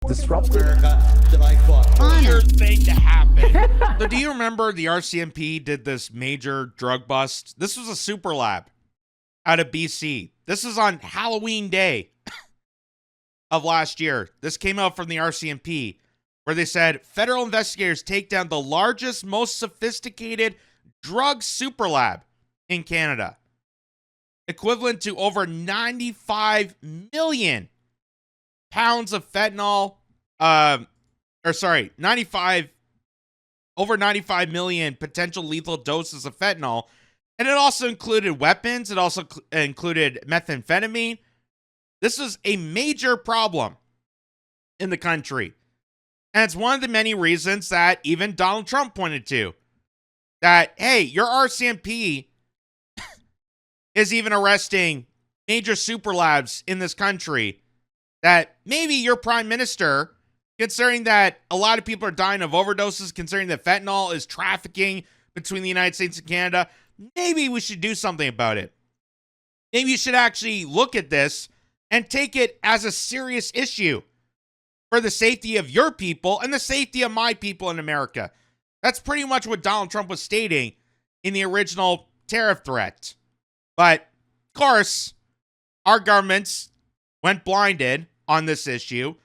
disruptive. America that I fought for. Weird thing to happen. So do you remember the RCMP did this major drug bust? This was a Superlab out of BC. This is on Halloween Day of last year. This came out from the RCMP, where they said federal investigators take down the largest, most sophisticated drug Superlab in Canada, equivalent to over 95 million pounds of fentanyl, over 95 million potential lethal doses of fentanyl. And it also included weapons. It also included methamphetamine. This was a major problem in the country. And it's one of the many reasons that even Donald Trump pointed to. That, hey, your RCMP is even arresting major superlabs in this country. That maybe your prime minister, considering that a lot of people are dying of overdoses, considering that fentanyl is trafficking between the United States and Canada, maybe we should do something about it. Maybe you should actually look at this and take it as a serious issue for the safety of your people and the safety of my people in America. That's pretty much what Donald Trump was stating in the original tariff threat. But, of course, our governments went blinded on this issue,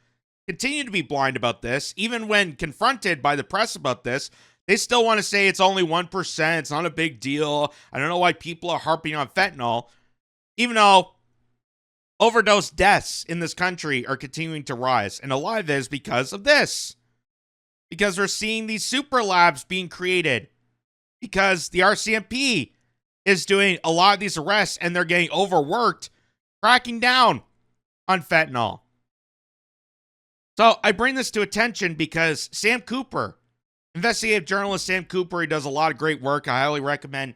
continue to be blind about this. Even when confronted by the press about this, they still want to say it's only 1%, it's not a big deal. I don't know why people are harping on fentanyl, even though overdose deaths in this country are continuing to rise. And a lot of it is because of this. Because we're seeing these super labs being created. Because the RCMP is doing a lot of these arrests and they're getting overworked, cracking down on fentanyl. So I bring this to attention because Sam Cooper, investigative journalist Sam Cooper, he does a lot of great work. I highly recommend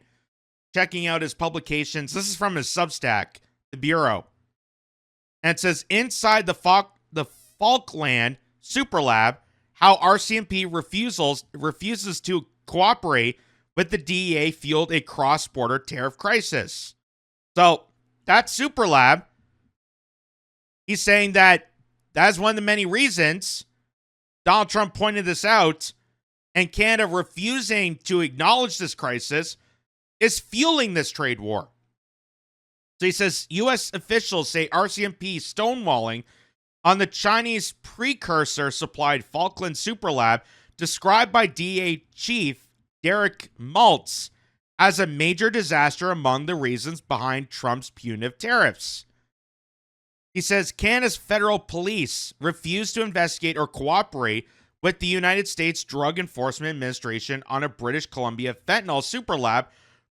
checking out his publications. This is from his Substack, The Bureau. And it says, inside the Falkland Superlab, how RCMP refuses to cooperate with the DEA fueled a cross-border tariff crisis. So that's Superlab. He's saying that that's one of the many reasons Donald Trump pointed this out, and Canada refusing to acknowledge this crisis is fueling this trade war. So he says, U.S. officials say RCMP stonewalling on the Chinese precursor supplied Falkland Superlab, described by DEA Chief Derek Maltz as a major disaster among the reasons behind Trump's punitive tariffs. He says Canada's federal police refused to investigate or cooperate with the United States Drug Enforcement Administration on a British Columbia fentanyl superlab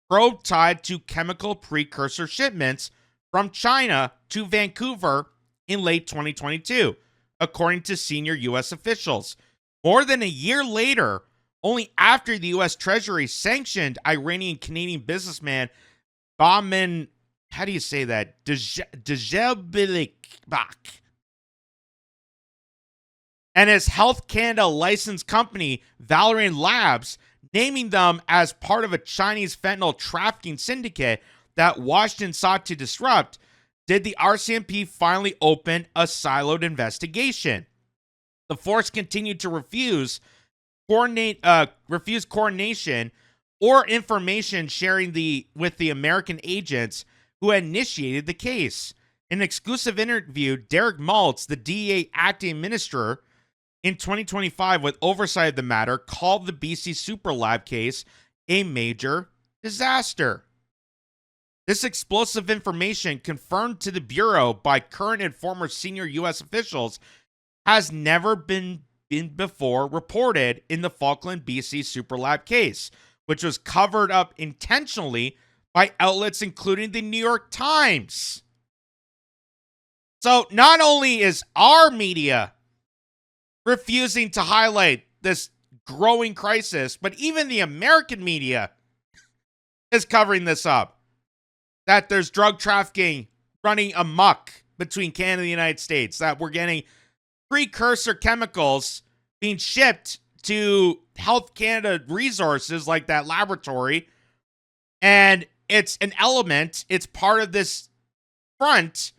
probe tied to chemical precursor shipments from China to Vancouver in late 2022, according to senior U.S. officials. More than a year later, only after the U.S. Treasury sanctioned Iranian-Canadian businessman Bahman, how do you say that? Djelibilik and his Health Canada licensed company, Valerian Labs, naming them as part of a Chinese fentanyl trafficking syndicate that Washington sought to disrupt, did the RCMP finally open a siloed investigation. The force continued to refuse coordination or information sharing with the American agents who had initiated the case. In an exclusive interview, Derek Maltz, the DEA acting administrator in 2025 with oversight of the matter, called the BC Superlab case a major disaster. This explosive information, confirmed to the Bureau by current and former senior U.S. officials, has never been before reported in the Falkland BC Superlab case, which was covered up intentionally by outlets including the New York Times. So not only is our media refusing to highlight this growing crisis, but even the American media is covering this up. That there's drug trafficking running amok between Canada and the United States, that we're getting precursor chemicals being shipped to Health Canada resources like that laboratory, and it's an element, it's part of this front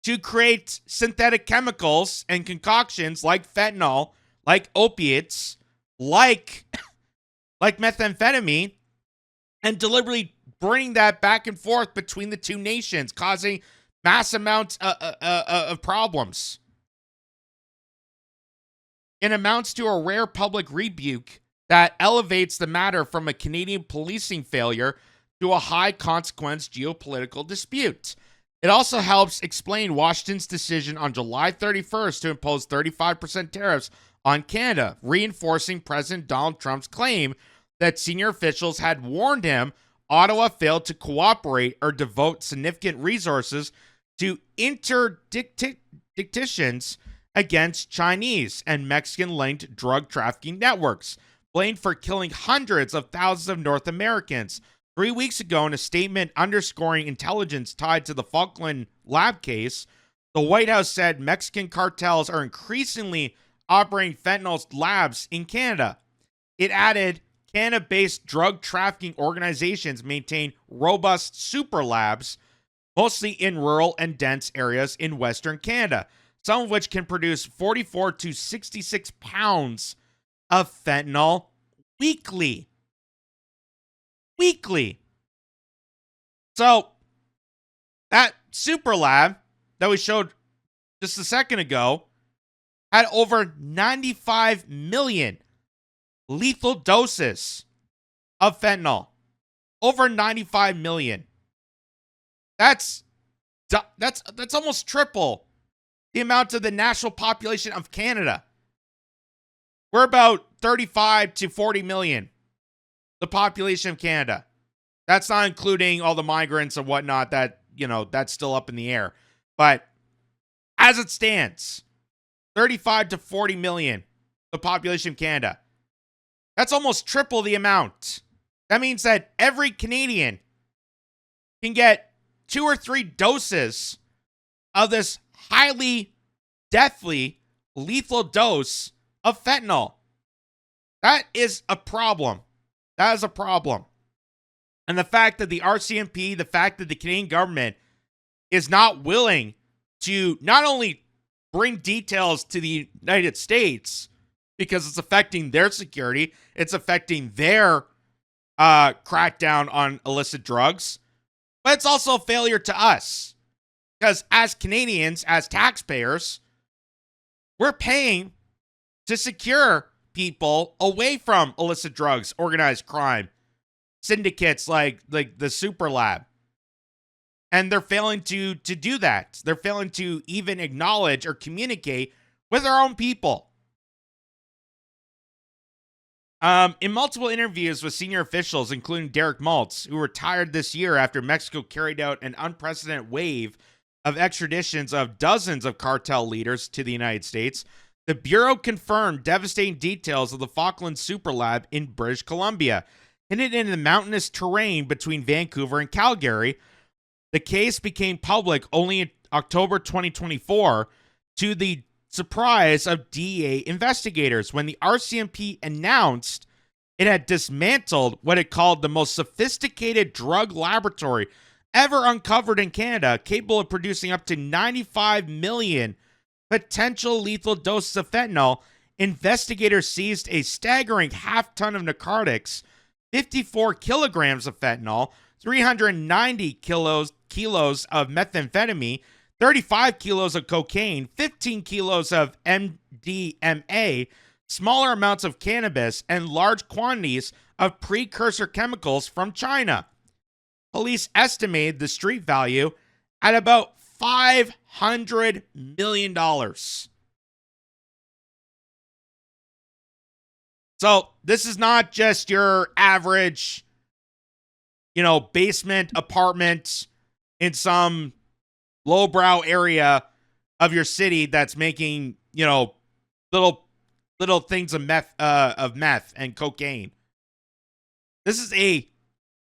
to create synthetic chemicals and concoctions like fentanyl, like opiates, like methamphetamine, and deliberately bring that back and forth between the two nations, causing mass amounts of problems. It amounts to a rare public rebuke that elevates the matter from a Canadian policing failure to a high-consequence geopolitical dispute. It also helps explain Washington's decision on July 31st to impose 35% tariffs on Canada, reinforcing President Donald Trump's claim that senior officials had warned him Ottawa failed to cooperate or devote significant resources to interdictions against Chinese and Mexican-linked drug trafficking networks, blamed for killing hundreds of thousands of North Americans. 3 weeks ago, in a statement underscoring intelligence tied to the Falkland lab case, the White House said Mexican cartels are increasingly operating fentanyl labs in Canada. It added, Canada-based drug trafficking organizations maintain robust superlabs, mostly in rural and dense areas in Western Canada, some of which can produce 44 to 66 pounds of fentanyl weekly. So, that Superlab that we showed just a second ago had over 95 million lethal doses of fentanyl. Over 95 million. That's almost triple the amount of the national population of Canada. We're about 35 to 40 million, the population of Canada. That's not including all the migrants and whatnot that, that's still up in the air. But as it stands, 35 to 40 million, the population of Canada. That's almost triple the amount. That means that every Canadian can get 2 or 3 doses of this highly, deathly, lethal dose of fentanyl. That is a problem. That is a problem. And the fact that the RCMP, the fact that the Canadian government is not willing to not only bring details to the United States because it's affecting their security, it's affecting their crackdown on illicit drugs, but it's also a failure to us. Because as Canadians, as taxpayers, we're paying to secure people away from illicit drugs, organized crime, syndicates like the Superlab. And they're failing to do that. They're failing to even acknowledge or communicate with our own people. In multiple interviews with senior officials, including Derek Maltz, who retired this year after Mexico carried out an unprecedented wave of extraditions of dozens of cartel leaders to the United States, the Bureau confirmed devastating details of the Falkland Superlab in British Columbia, hidden in the mountainous terrain between Vancouver and Calgary. The case became public only in October 2024 to the surprise of DEA investigators when the RCMP announced it had dismantled what it called the most sophisticated drug laboratory ever uncovered in Canada, capable of producing up to 95 million potential lethal doses of fentanyl. Investigators seized a staggering half-ton of narcotics, 54 kilograms of fentanyl, 390 kilos of methamphetamine, 35 kilos of cocaine, 15 kilos of MDMA, smaller amounts of cannabis, and large quantities of precursor chemicals from China. Police estimated the street value at about $500 million. So this is not just your average, basement apartment in some lowbrow area of your city that's making, little things of meth and cocaine. This is a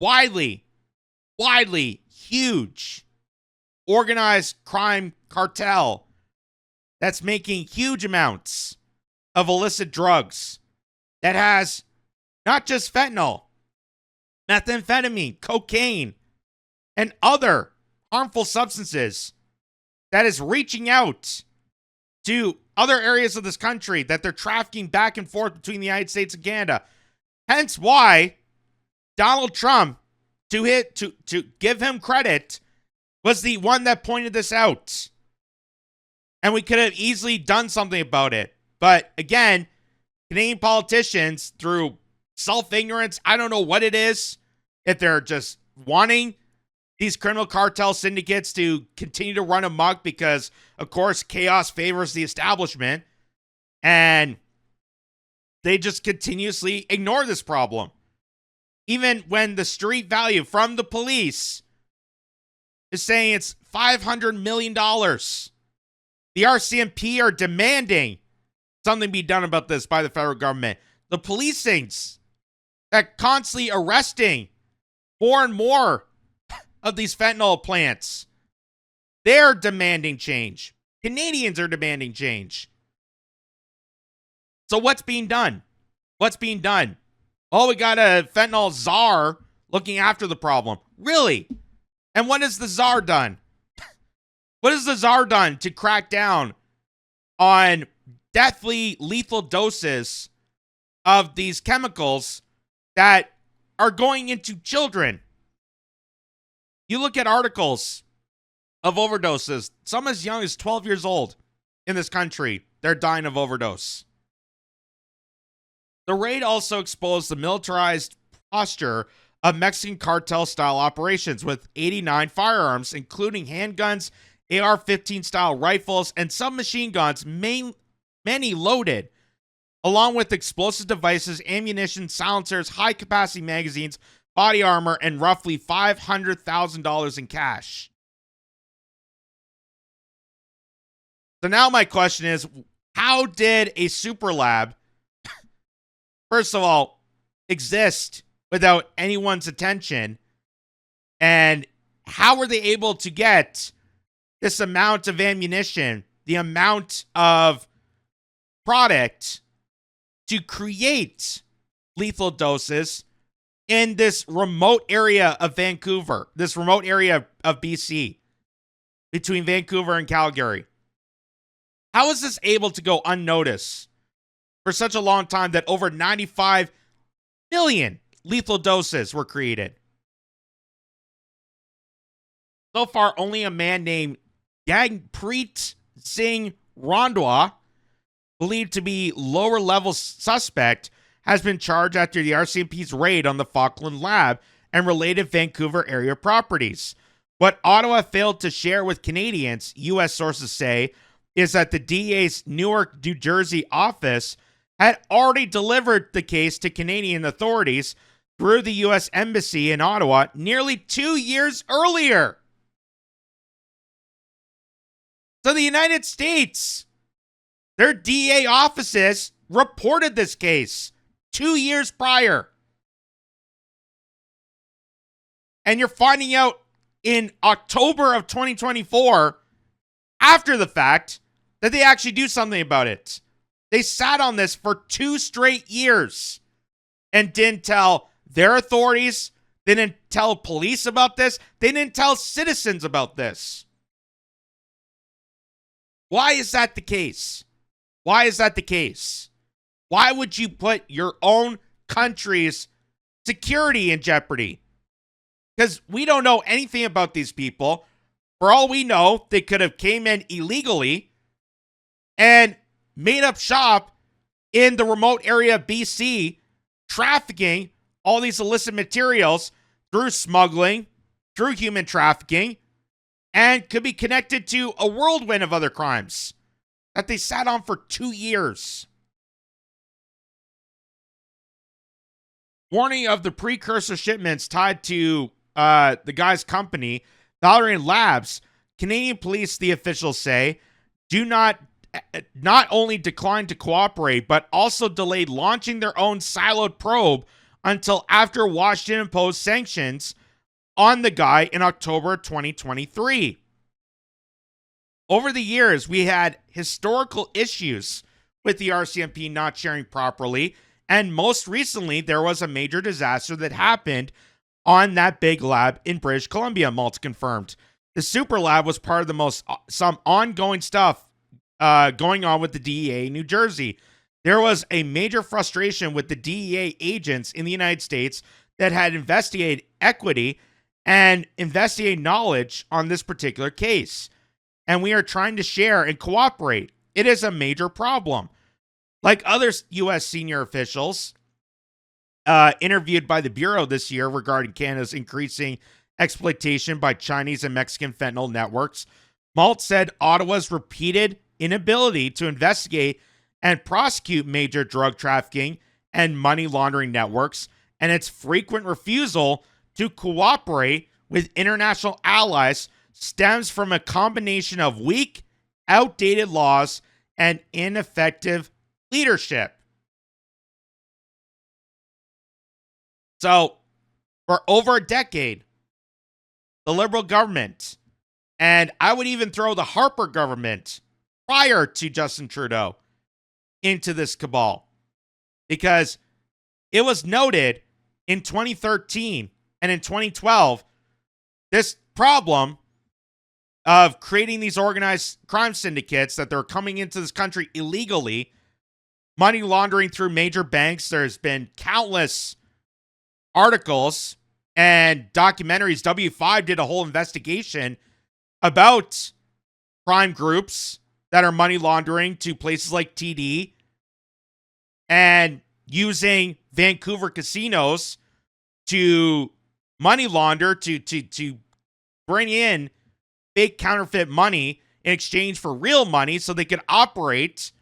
widely huge organized crime cartel that's making huge amounts of illicit drugs that has not just fentanyl, methamphetamine, cocaine, and other harmful substances that is reaching out to other areas of this country that they're trafficking back and forth between the United States and Canada. Hence why Donald Trump, to give him credit, was the one that pointed this out. And we could have easily done something about it. But again, Canadian politicians, through self-ignorance, I don't know what it is, if they're just wanting these criminal cartel syndicates to continue to run amok because, of course, chaos favors the establishment, and they just continuously ignore this problem. Even when the street value from the police is saying it's $500 million, the RCMP are demanding something be done about this by the federal government. The policings that constantly arresting more and more of these fentanyl plants, they're demanding change. Canadians are demanding change. So what's being done? What's being done? Oh, we got a fentanyl czar looking after the problem. Really? And what has the czar done? What has the czar done to crack down on deathly lethal doses of these chemicals that are going into children? You look at articles of overdoses, some as young as 12 years old in this country, they're dying of overdose. The raid also exposed the militarized posture of Mexican cartel-style operations with 89 firearms, including handguns, AR-15 style rifles, and submachine guns, many loaded, along with explosive devices, ammunition, silencers, high-capacity magazines, body armor, and roughly $500,000 in cash. So now my question is, how did a Superlab, first of all, exist without anyone's attention? And how were they able to get this amount of ammunition, the amount of product to create lethal doses in this remote area of Vancouver, this remote area of BC, between Vancouver and Calgary? How is this able to go unnoticed for such a long time that over 95 million lethal doses were created? So far, only a man named Jagpreet Singh Randhawa, believed to be lower-level suspect, has been charged after the RCMP's raid on the Falkland Lab and related Vancouver area properties. What Ottawa failed to share with Canadians, U.S. sources say, is that the DEA's Newark, New Jersey office had already delivered the case to Canadian authorities through the U.S. Embassy in Ottawa nearly 2 years earlier. So the United States, their DEA offices reported this case 2 years prior. And you're finding out in October of 2024, after the fact, that they actually do something about it. They sat on this for 2 straight years and didn't tell their authorities. They didn't tell police about this. They didn't tell citizens about this. Why is that the case? Why is that the case? Why would you put your own country's security in jeopardy? Because we don't know anything about these people. For all we know, they could have came in illegally and made up shop in the remote area of BC, trafficking all these illicit materials through smuggling, through human trafficking, and could be connected to a whirlwind of other crimes that they sat on for 2 years. Warning of the precursor shipments tied to the guy's company, Valerian Labs. Canadian police, the officials say, not only declined to cooperate, but also delayed launching their own siloed probe until after Washington imposed sanctions on the guy in October 2023. Over the years, we had historical issues with the RCMP not sharing properly, and most recently, there was a major disaster that happened on that big lab in British Columbia, Malta confirmed. the Superlab was part of the some ongoing stuff going on with the DEA in New Jersey. There was a major frustration with the DEA agents in the United States that had investigated equity and investigated knowledge on this particular case. And we are trying to share and cooperate. It is a major problem. Like other U.S. senior officials interviewed by the Bureau this year regarding Canada's increasing exploitation by Chinese and Mexican fentanyl networks, Malt said Ottawa's repeated inability to investigate and prosecute major drug trafficking and money laundering networks, and its frequent refusal to cooperate with international allies stems from a combination of weak, outdated laws and ineffective leadership. So, for over a decade, the Liberal government, and I would even throw the Harper government prior to Justin Trudeau into this cabal, because it was noted in 2013 and in 2012, this problem of creating these organized crime syndicates that they're coming into this country illegally, money laundering through major banks. There's been countless articles and documentaries. W5 did a whole investigation about crime groups that are money laundering to places like TD and using Vancouver casinos to money launder, to bring in fake counterfeit money in exchange for real money so they could operate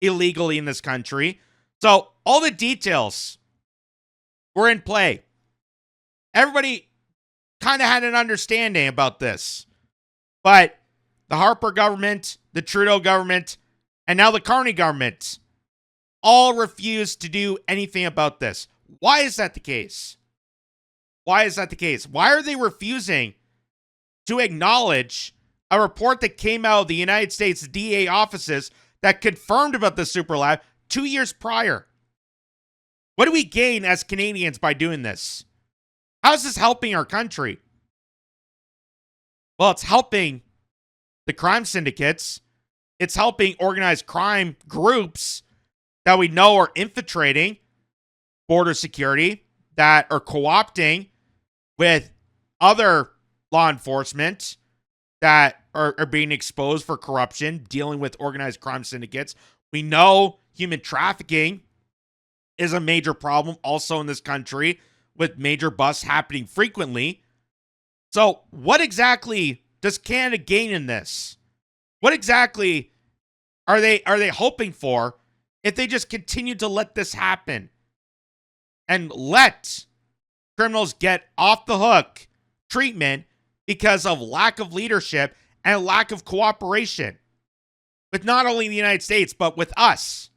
illegally in this country. So all the details were in play. Everybody kind of had an understanding about this. But the Harper government, the Trudeau government, and now the Carney government all refuse to do anything about this. Why is that the case? Why is that the case? Why are they refusing to acknowledge a report that came out of the United States DEA offices that confirmed about the Superlab 2 years prior? What do we gain as Canadians by doing this? How is this helping our country? Well, it's helping the crime syndicates. It's helping organized crime groups that we know are infiltrating border security, that are co-opting with other law enforcement that are being exposed for corruption, dealing with organized crime syndicates. We know human trafficking is a major problem also in this country, with major busts happening frequently. So what exactly does Canada gain in this? What exactly are they hoping for if they just continue to let this happen and let criminals get off the hook treatment because of lack of leadership and lack of cooperation with not only the United States but with us?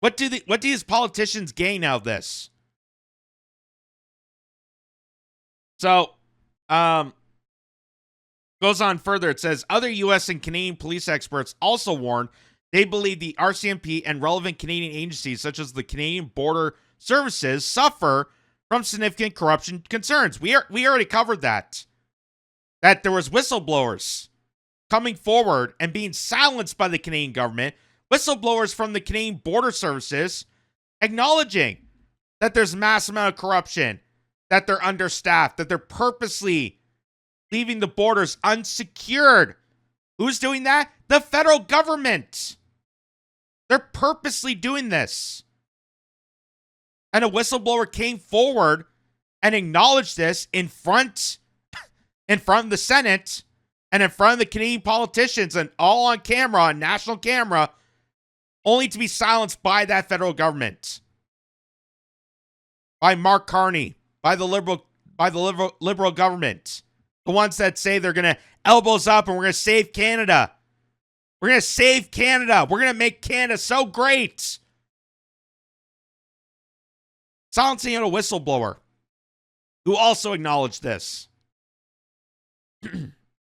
What do these politicians gain out of this? So, goes on further. It says, other U.S. and Canadian police experts also warned they believe the RCMP and relevant Canadian agencies, such as the Canadian Border Services, suffer from significant corruption concerns. We already covered that. That there was whistleblowers coming forward and being silenced by the Canadian government. Whistleblowers from the Canadian Border Services acknowledging that there's mass amount of corruption, that they're understaffed, that they're purposely leaving the borders unsecured. Who's doing that? The federal government. They're purposely doing this. And a whistleblower came forward and acknowledged this in front of the Senate and in front of the Canadian politicians, and all on camera, on national camera, only to be silenced by that federal government. By Mark Carney, by the liberal government. The ones that say they're going to elbows up and we're going to save Canada. We're going to save Canada. We're going to make Canada so great. Silencing a whistleblower who also acknowledged this.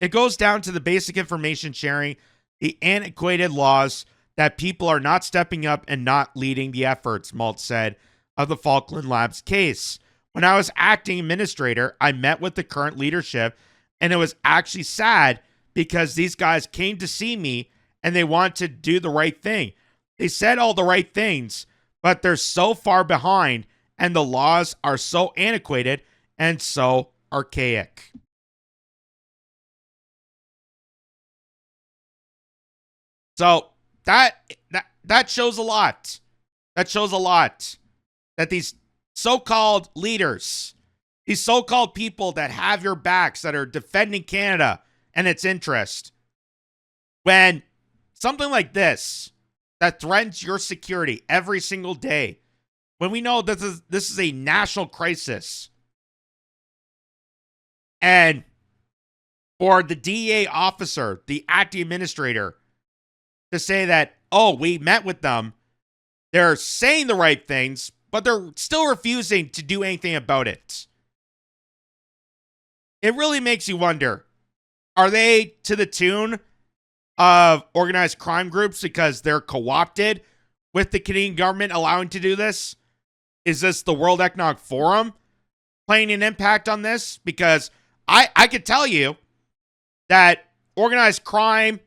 It goes down to the basic information sharing, the antiquated laws, that people are not stepping up and not leading the efforts, Malt said of the Falkland Labs case. When I was acting administrator, I met with the current leadership And it was actually sad because these guys came to see me and they want to do the right thing. They said all the right things, but they're so far behind and the laws are so antiquated and so archaic. So that shows a lot. That shows a lot that these so-called leaders, these so-called people that have your backs, that are defending Canada and its interest, when something like this that threatens your security every single day, when we know this is a national crisis, and for the DEA officer, the acting administrator, to say that, oh, we met with them, they're saying the right things, but they're still refusing to do anything about it. It really makes you wonder, are they to the tune of organized crime groups because they're co-opted with the Canadian government allowing to do this? Is this the World Economic Forum playing an impact on this? Because I could tell you that organized crime,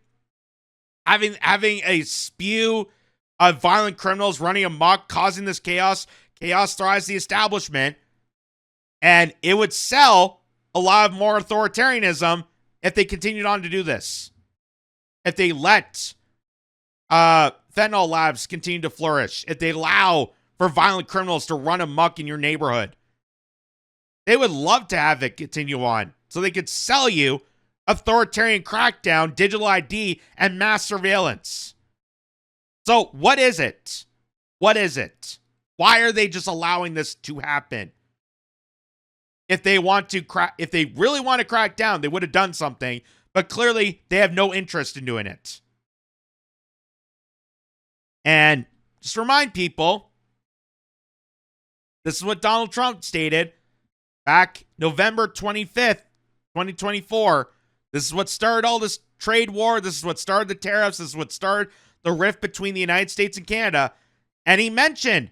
having a spew of violent criminals running amok, causing this chaos thrives the establishment, and it would sell a lot of more authoritarianism if they continued on to do this. If they let fentanyl labs continue to flourish, if they allow for violent criminals to run amok in your neighborhood, they would love to have it continue on so they could sell you authoritarian crackdown, digital ID, and mass surveillance. So what is it? What is it? Why are they just allowing this to happen? If they want to if they really want to crack down, they would have done something, but clearly they have no interest in doing it. And just remind people, this is what Donald Trump stated back November 25th, 2024. This is what started all this trade war. This is what started the tariffs. This is what started the rift between the United States and Canada. And he mentioned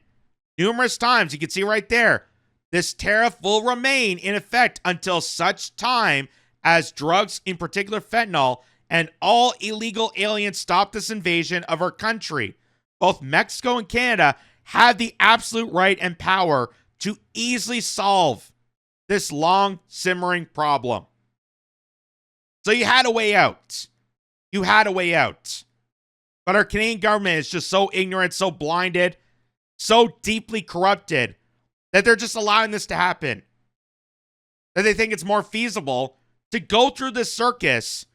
numerous times, you can see right there, this tariff will remain in effect until such time as drugs, in particular fentanyl, and all illegal aliens stop this invasion of our country. Both Mexico and Canada have the absolute right and power to easily solve this long simmering problem. So you had a way out. You had a way out. But our Canadian government is just so ignorant, so blinded, so deeply corrupted that they're just allowing this to happen. That they think it's more feasible to go through this circus,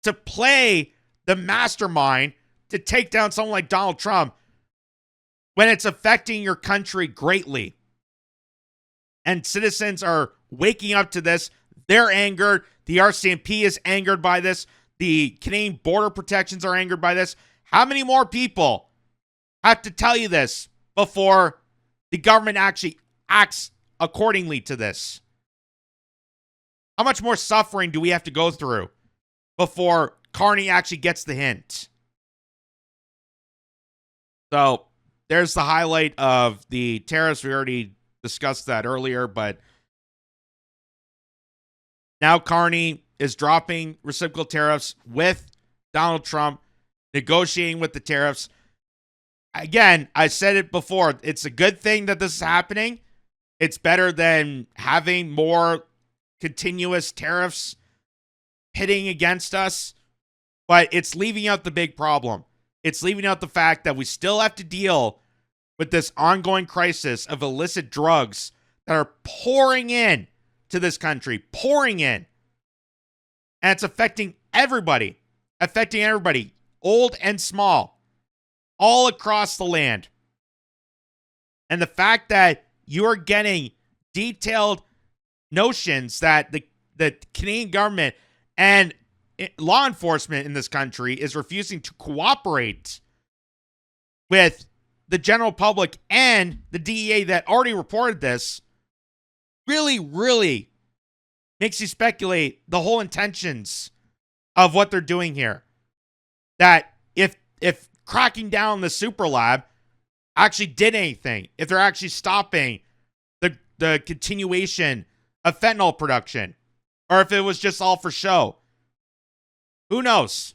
to play the mastermind, to take down someone like Donald Trump when it's affecting your country greatly. And citizens are waking up to this. They're angered. The RCMP is angered by this. The Canadian Border Protections are angered by this. How many more people have to tell you this before the government actually acts accordingly to this? How much more suffering do we have to go through before Carney actually gets the hint? So there's the highlight of the tariffs. We already discussed that earlier, but now Carney is dropping reciprocal tariffs with Donald Trump, negotiating with the tariffs. Again, I said it before, it's a good thing that this is happening. It's better than having more continuous tariffs pitting against us, but it's leaving out the big problem. It's leaving out the fact that we still have to deal with this ongoing crisis of illicit drugs that are pouring in to this country, pouring in. And it's affecting everybody, old and small, all across the land. And the fact that you are getting detailed notions that the Canadian government and law enforcement in this country is refusing to cooperate with the general public and the DEA that already reported this really, really makes you speculate the whole intentions of what they're doing here. That if cracking down the Superlab actually did anything, if they're actually stopping the continuation of fentanyl production, or if it was just all for show. Who knows?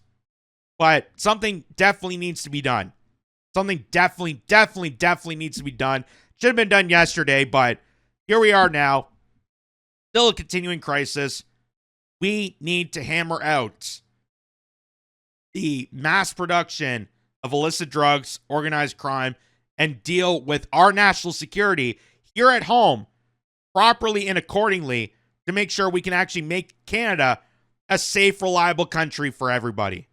But something definitely needs to be done. Something definitely needs to be done. Should have been done yesterday, but here we are now. Still a continuing crisis. We need to hammer out the mass production of illicit drugs, organized crime, and deal with our national security here at home properly and accordingly to make sure we can actually make Canada a safe, reliable country for everybody.